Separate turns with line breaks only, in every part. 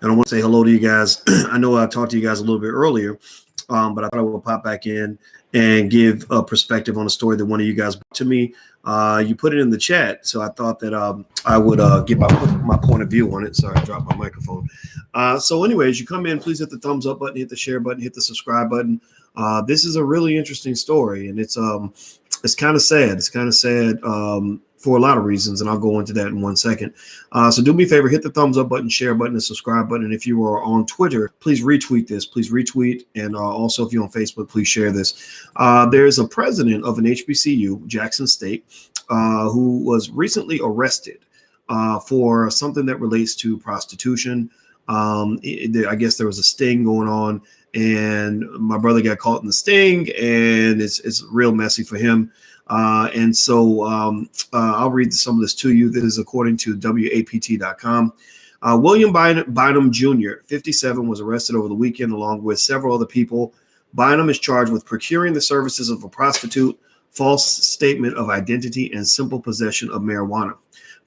and I want to say hello to you guys. I know I talked to you guys a little bit earlier, but I thought I would pop back in and give a perspective on a story that one of you guys brought to me. You put it in the chat, so I thought that I would give my point of view on it. Sorry, I dropped my microphone. So anyways, you come in, please hit the thumbs up button, hit the share button, hit the subscribe button. This is a really interesting story, and it's kind of sad. It's kind of sad for a lot of reasons, and I'll go into that in 1 second. So do me a favor, hit the thumbs up button, share button, and subscribe button. And if you are on Twitter, please retweet this. Please retweet. And also, if you're on Facebook, please share this. There's a president of an HBCU, Jackson State, who was recently arrested for something that relates to prostitution. I guess there was a sting going on, and my brother got caught in the sting, and it's real messy for him. And so I'll read some of this to you. This is according to WAPT.com. William Bynum Jr., 57, was arrested over the weekend along with several other people. Bynum is charged with procuring the services of a prostitute, false statement of identity, and simple possession of marijuana.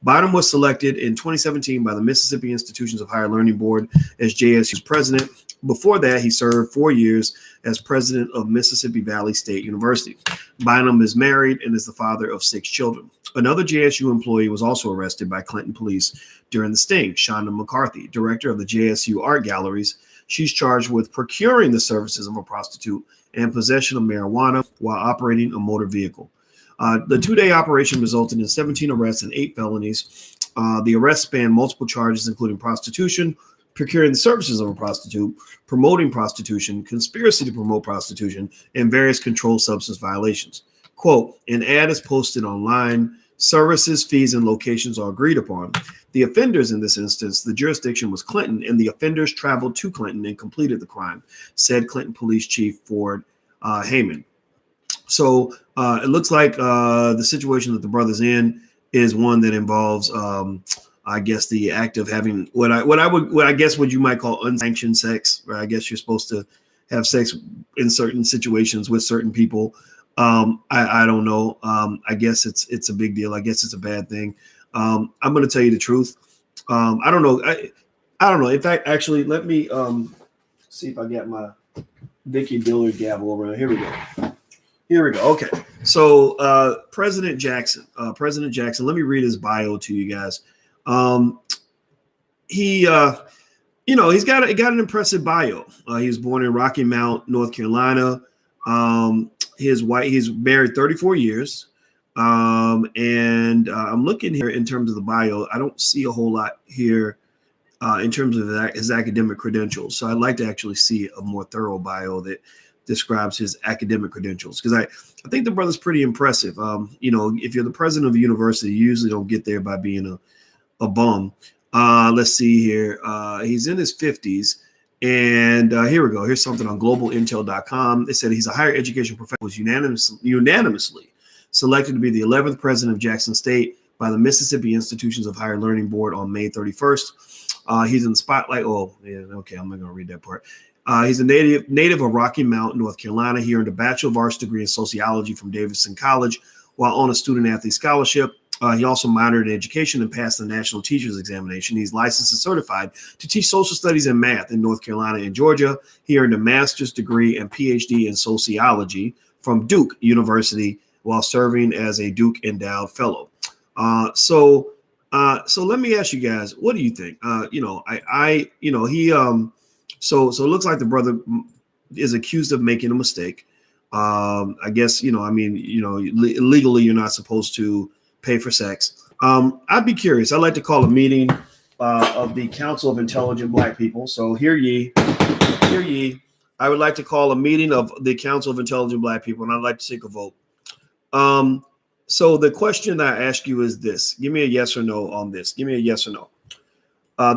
Bynum was selected in 2017 by the Mississippi Institutions of Higher Learning Board as JSU's president. Before that, he served 4 years as president of Mississippi Valley State University. Bynum is married and is the father of 6 children. Another JSU employee was also arrested by Clinton police during the sting, Shonda McCarthy, director of the JSU Art Galleries. She's charged with procuring the services of a prostitute and possession of marijuana while operating a motor vehicle. The 2-day operation resulted in 17 arrests and 8 felonies. The arrests spanned multiple charges, including prostitution, procuring the services of a prostitute, promoting prostitution, conspiracy to promote prostitution, and various controlled substance violations. Quote, an ad is posted online. Services, fees, and locations are agreed upon. The offenders in this instance, the jurisdiction was Clinton, and the offenders traveled to Clinton and completed the crime, said Clinton Police Chief Ford Heyman. So it looks like the situation that the brother's in is one that involves I guess the act of having what I guess what you might call unsanctioned sex, where I guess you're supposed to have sex in certain situations with certain people. I don't know. I guess it's a big deal. I guess it's a bad thing. I'm going to tell you the truth. I don't know. I don't know. In fact, actually, let me see if I got my Vicky Dillard gavel over there. Here we go. Here we go. Okay. So President Jackson, let me read his bio to you guys. He's got an impressive bio. He was born in Rocky Mount, North Carolina. He's married 34 years. And I'm looking here in terms of the bio. I don't see a whole lot here in terms of his academic credentials. So I'd like to actually see a more thorough bio that describes his academic credentials, because I think the brother's pretty impressive. If you're the president of a university, you usually don't get there by being a bum. Let's see here. He's in his 50s. And here we go. Here's something on globalintel.com. They said he's a higher education professor, was unanimously selected to be the 11th president of Jackson State by the Mississippi Institutions of Higher Learning Board on May 31st. He's in the spotlight. Oh, yeah, okay. I'm not going to read that part. He's a native of Rocky Mount, North Carolina. He earned a Bachelor of Arts degree in sociology from Davidson College while on a student-athlete scholarship. He also minored in education and passed the National Teachers Examination. He's licensed and certified to teach social studies and math in North Carolina and Georgia. He earned a master's degree and PhD in sociology from Duke University while serving as a Duke Endowed Fellow. So let me ask you guys, what do you think? So it looks like the brother is accused of making a mistake. I guess, legally you're not supposed to pay for sex. I'd be curious. I'd like to call a meeting of the Council of Intelligent Black People. So hear ye. I would like to call a meeting of the Council of Intelligent Black People, and I'd like to take a vote. So the question that I ask you is this. Give me a yes or no on this. Give me a yes or no.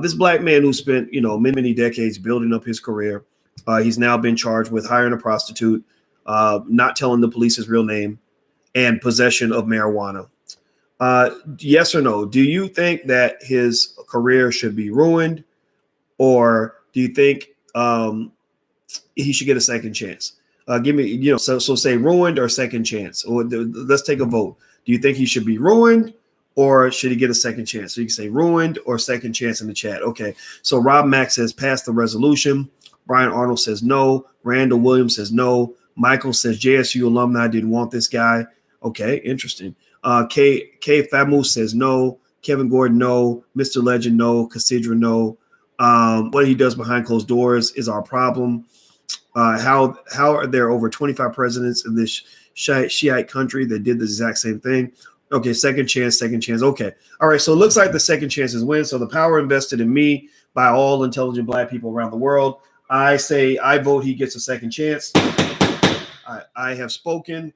This black man who spent, many decades building up his career, he's now been charged with hiring a prostitute, not telling the police his real name, and possession of marijuana. Yes or no? Do you think that his career should be ruined, or do you think he should get a second chance? Give me, so say ruined or second chance. Or let's take a vote. Do you think he should be ruined, or should he get a second chance? So you can say ruined or second chance in the chat. Okay. So Rob Mack says pass the resolution. Brian Arnold says no. Randall Williams says no. Michael says JSU alumni didn't want this guy. Okay, interesting. K Famu says no. Kevin Gordon, no. Mr. Legend, no. Cassidra, no. What he does behind closed doors is our problem. How are there over 25 presidents in this Shiite country that did the exact same thing? Okay, second chance, second chance. Okay. All right, so it looks like the second chances win. So the power invested in me by all intelligent Black people around the world. I say I vote he gets a second chance. I have spoken.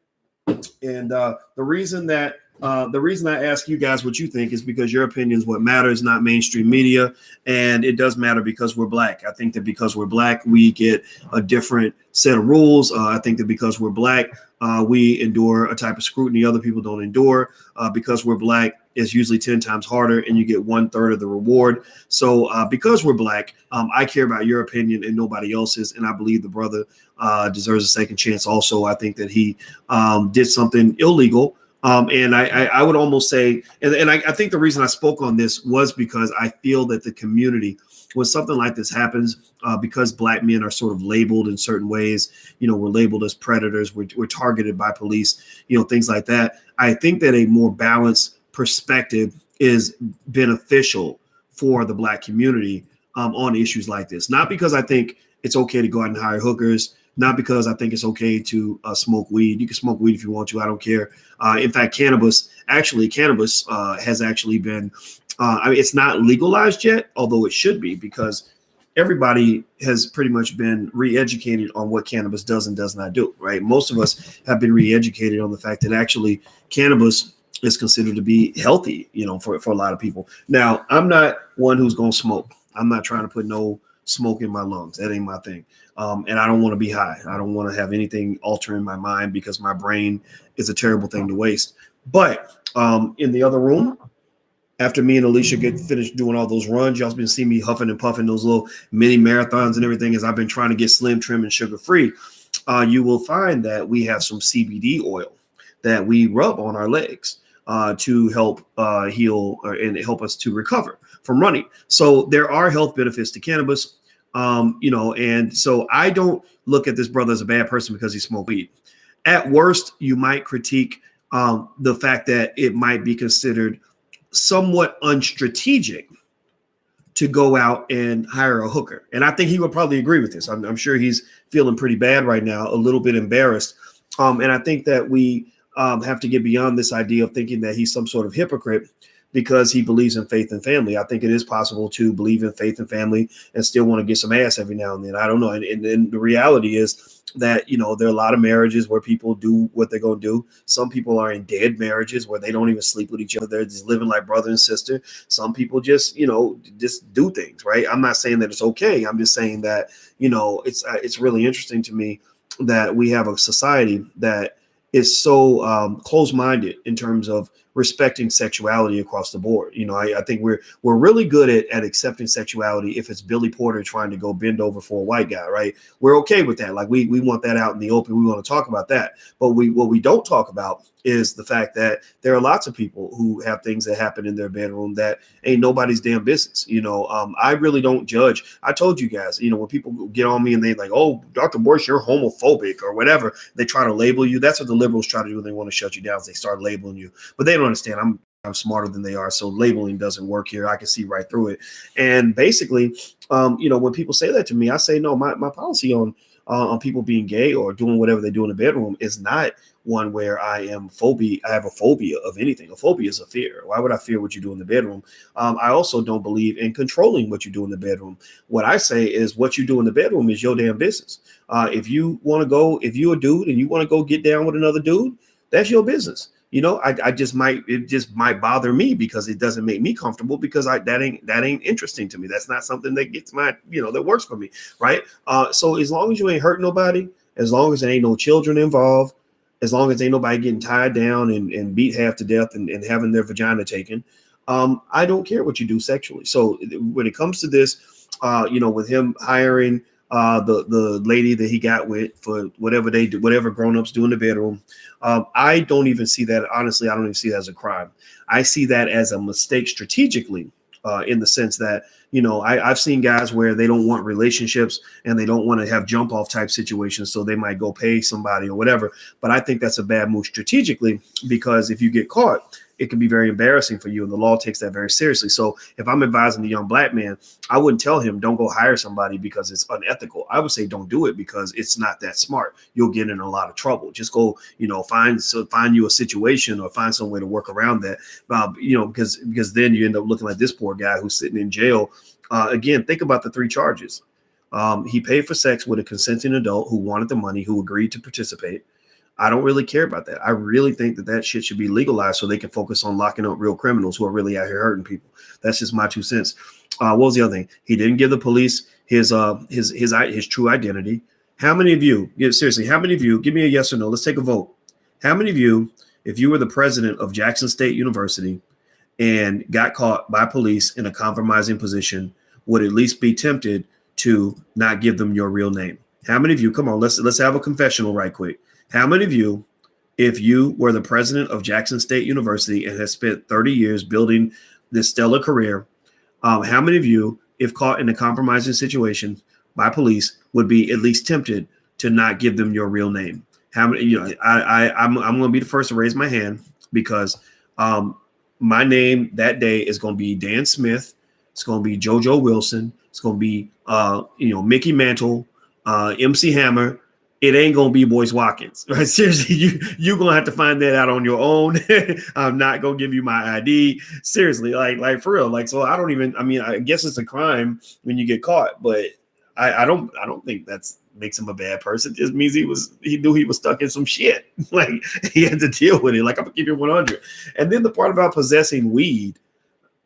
And the reason I ask you guys what you think is because your opinion is what matters, not mainstream media. And it does matter because we're Black. I think that because we're Black, we get a different set of rules. I think that because we're Black, we endure a type of scrutiny other people don't endure. Because we're Black, it's usually 10 times harder and you get 1/3 of the reward. So because we're Black, I care about your opinion and nobody else's. And I believe the brother deserves a second chance. Also, I think that he did something illegal. And I would almost say, and I think the reason I spoke on this was because I feel that the community, when something like this happens, because Black men are sort of labeled in certain ways, we're labeled as predators, we're targeted by police, things like that. I think that a more balanced perspective is beneficial for the Black community on issues like this. Not because I think it's okay to go out and hire hookers, not because I think it's okay to smoke weed. You can smoke weed if you want to. I don't care. In fact, cannabis has actually been, it's not legalized yet, although it should be, because everybody has pretty much been re-educated on what cannabis does and does not do, right? Most of us have been re-educated on the fact that actually cannabis is considered to be healthy, for a lot of people. Now, I'm not one who's going to smoke. I'm not trying to put no smoke in my lungs. That ain't my thing. And I don't want to be high. I don't want to have anything altering my mind because my brain is a terrible thing to waste. But in the other room, after me and Alicia get finished doing all those runs, y'all's been seeing me huffing and puffing those little mini marathons and everything as I've been trying to get slim, trim, and sugar-free. You will find that we have some CBD oil that we rub on our legs to help heal and help us to recover from running. So there are health benefits to cannabis, and so I don't look at this brother as a bad person because he smoked weed. At worst, you might critique the fact that it might be considered somewhat unstrategic to go out and hire a hooker. And I think he would probably agree with this. I'm sure he's feeling pretty bad right now, a little bit embarrassed. And I think that we have to get beyond this idea of thinking that he's some sort of hypocrite because he believes in faith and family. I think it is possible to believe in faith and family and still want to get some ass every now and then. I don't know. And the reality is that, there are a lot of marriages where people do what they're going to do. Some people are in dead marriages where they don't even sleep with each other. They're just living like brother and sister. Some people just do things, right? I'm not saying that it's okay. I'm just saying that, it's really interesting to me that we have a society that is so close-minded in terms of respecting sexuality across the board. I think we're really good at accepting sexuality if it's Billy Porter trying to go bend over for a white guy, right? We're okay with that. Like we want that out in the open. We want to talk about that. But what we don't talk about is the fact that there are lots of people who have things that happen in their bedroom that ain't nobody's damn business. I really don't judge. I told you guys, when people get on me and they like, oh, Dr. Boyce, you're homophobic or whatever, they try to label you. That's what the liberals try to do when they want to shut you down. Is they start labeling you, but they don't understand. I'm smarter than they are. So labeling doesn't work here. I can see right through it. And basically, when people say that to me, I say, no, my policy on people being gay or doing whatever they do in the bedroom is not one where I have a phobia of anything. A phobia is a fear. Why would I fear what you do in the bedroom? I also don't believe in controlling what you do in the bedroom. What I say is what you do in the bedroom is your damn business. If you're a dude and you want to go get down with another dude, that's your business. It just might bother me because it doesn't make me comfortable because that ain't interesting to me. That's not something that gets that works for me. Right. So as long as you ain't hurting nobody, as long as there ain't no children involved, as long as ain't nobody getting tied down and beat half to death and having their vagina taken, I don't care what you do sexually. So when it comes to this, with him hiring the lady that he got with for whatever they do, whatever grown-ups do in the bedroom. I don't even see that. Honestly, I don't even see that as a crime. I see that as a mistake strategically, in the sense that, I've seen guys where they don't want relationships and they don't want to have jump off type situations. So they might go pay somebody or whatever. But I think that's a bad move strategically, because if you get caught, it can be very embarrassing for you. And the law takes that very seriously. So if I'm advising the young black man, I wouldn't tell him, don't go hire somebody because it's unethical. I would say, don't do it because it's not that smart. You'll get in a lot of trouble. Just go, find you a situation or find some way to work around that. Because then you end up looking like this poor guy who's sitting in jail. Again, think about the 3 charges. He paid for sex with a consenting adult who wanted the money, who agreed to participate. I don't really care about that. I really think that shit should be legalized so they can focus on locking up real criminals who are really out here hurting people. That's just my 2 cents. What was the other thing? He didn't give the police his true identity. How many of you, seriously, how many of you, give me a yes or no, let's take a vote. How many of you, if you were the president of Jackson State University and got caught by police in a compromising position, would at least be tempted to not give them your real name? How many of you, come on, let's have a confessional right quick. How many of you, if you were the president of Jackson State University and had spent 30 years building this stellar career, how many of you, if caught in a compromising situation by police, would be at least tempted to not give them your real name? How many? I'm going to be the first to raise my hand, because my name that day is going to be Dan Smith. It's going to be JoJo Wilson. It's going to be Mickey Mantle, MC Hammer. It ain't gonna be Boyce Watkins, right? Seriously, you're gonna have to find that out on your own. I'm not gonna give you my ID. Seriously, like for real. So I guess it's a crime when you get caught, but I don't think that's makes him a bad person. It just means he knew he was stuck in some shit. Like, he had to deal with it. Like, I'm gonna keep it 100. And then the part about possessing weed,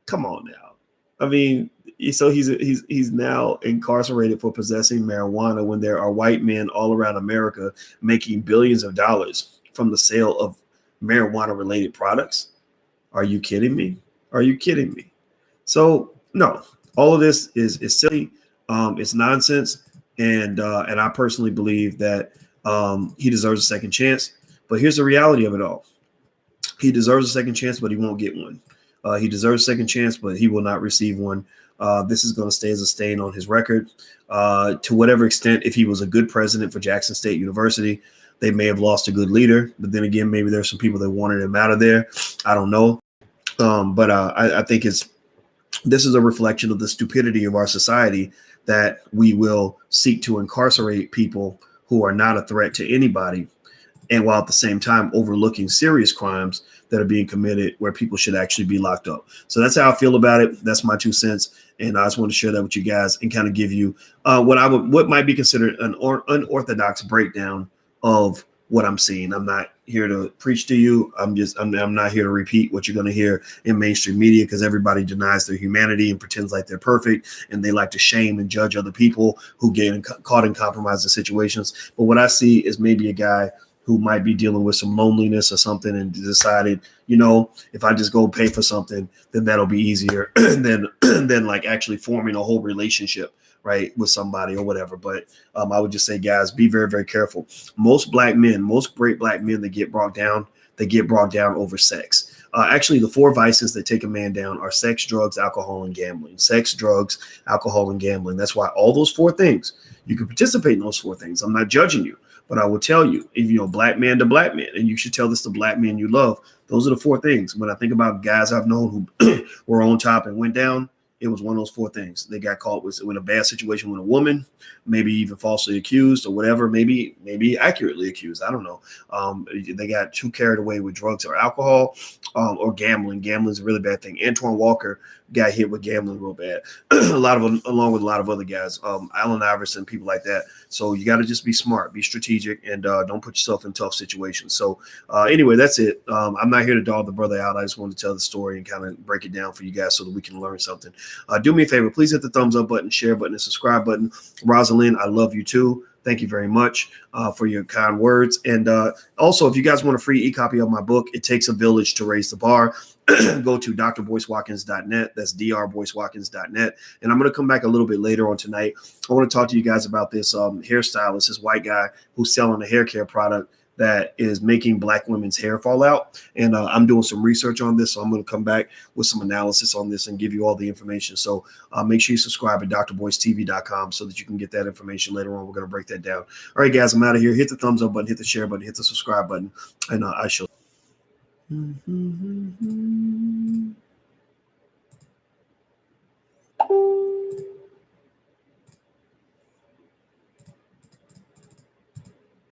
come on now. I mean, so he's now incarcerated for possessing marijuana when there are white men all around America making billions of dollars from the sale of marijuana related products. Are you kidding me? Are you kidding me? So no, all of this is silly. It's nonsense. And I personally believe that he deserves a second chance. But here's the reality of it all. He deserves a second chance, but he won't get one. He deserves a second chance, but he will not receive one. This is going to stay as a stain on his record. To whatever extent, if he was a good president for Jackson State University, they may have lost a good leader. But then again, maybe there's some people that wanted him out of there. I don't know. But I think this is a reflection of the stupidity of our society, that we will seek to incarcerate people who are not a threat to anybody, and while at the same time overlooking serious crimes that are being committed where people should actually be locked up. So that's how I feel about it. That's my 2 cents. And I just want to share that with you guys and kind of give you what might be considered an unorthodox breakdown of what I'm seeing. I'm not here to preach to you. I'm not here to repeat what you're going to hear in mainstream media, because everybody denies their humanity and pretends like they're perfect, and they like to shame and judge other people who get caught in compromising situations. But what I see is maybe a guy who might be dealing with some loneliness or something and decided, if I just go pay for something, then that'll be easier than like actually forming a whole relationship, right, with somebody or whatever. But I would just say, guys, be very, very careful. Most great black men that get brought down, over sex. Actually, the 4 vices that take a man down are sex, drugs, alcohol, and gambling. Sex, drugs, alcohol, and gambling. That's why all those 4 things, you can participate in those 4 things. I'm not judging you. But I will tell you, if black man to black man, and you should tell this to black men you love, those are the 4 things. When I think about guys I've known who were on top and went down, it was one of those 4 things. They got caught with a bad situation with a woman, maybe even falsely accused or whatever, maybe accurately accused. I don't know. They got too carried away with drugs or alcohol, or gambling. Gambling is a really bad thing. Antoine Walker got hit with gambling real bad. Along with a lot of other guys, Allen Iverson, people like that. So you got to just be smart, be strategic, and don't put yourself in tough situations. So anyway, that's it. I'm not here to dog the brother out. I just wanted to tell the story and kind of break it down for you guys so that we can learn something. Do me a favor, please hit the thumbs up button, share button, and subscribe button. Rosalind, I love you too. Thank you very much for your kind words. And also, if you guys want a free e-copy of my book, It Takes a Village to Raise the Bar, go to drboycewatkins.net. That's drboycewatkins.net. And I'm going to come back a little bit later on tonight. I want to talk to you guys about this hairstylist, this white guy who's selling a hair care product that is making Black women's hair fall out. And I'm doing some research on this. So I'm going to come back with some analysis on this and give you all the information. So make sure you subscribe at drboycetv.com so that you can get that information later on. We're going to break that down. All right, guys, I'm out of here. Hit the thumbs up button, hit the share button, hit the subscribe button, and I shall.